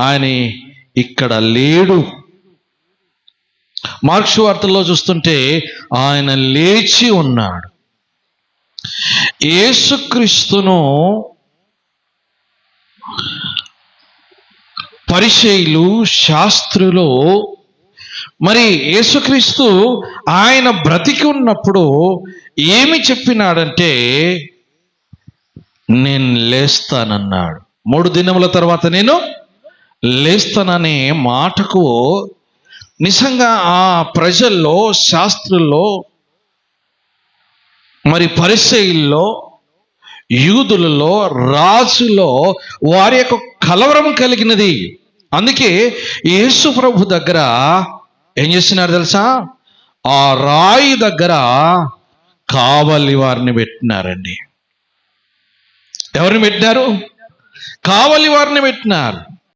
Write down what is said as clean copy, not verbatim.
ఆయన ఇక్కడ లేడు. మార్క్స్ వార్తల్లో చూస్తుంటే ఆయన లేచి ఉన్నాడు. యేసుక్రీస్తును పరిసయ్యులు, శాస్త్రులు, మరి యేసుక్రీస్తు ఆయన బ్రతికి ఉన్నప్పుడు ఏమి చెప్పినాడంటే, నేను లేస్తానన్నాడు. 3 దినముల తర్వాత నేను లేస్తాననే మాటకు నిజంగా ఆ ప్రజల్లో, శాస్త్రుల్లో, మరి పరిసయ్యుల్లో, యూదులలో, రాజులో వారి యొక్క కలవరం కలిగినది. అందుకే యేసు ప్రభు దగ్గర ఏం చేస్తున్నారు తెలుసా? ఆ రాయి దగ్గర కావలి వారిని పెట్టినారండి. ఎవరిని పెట్టినారు? కావలి వారిని పెట్టినారు.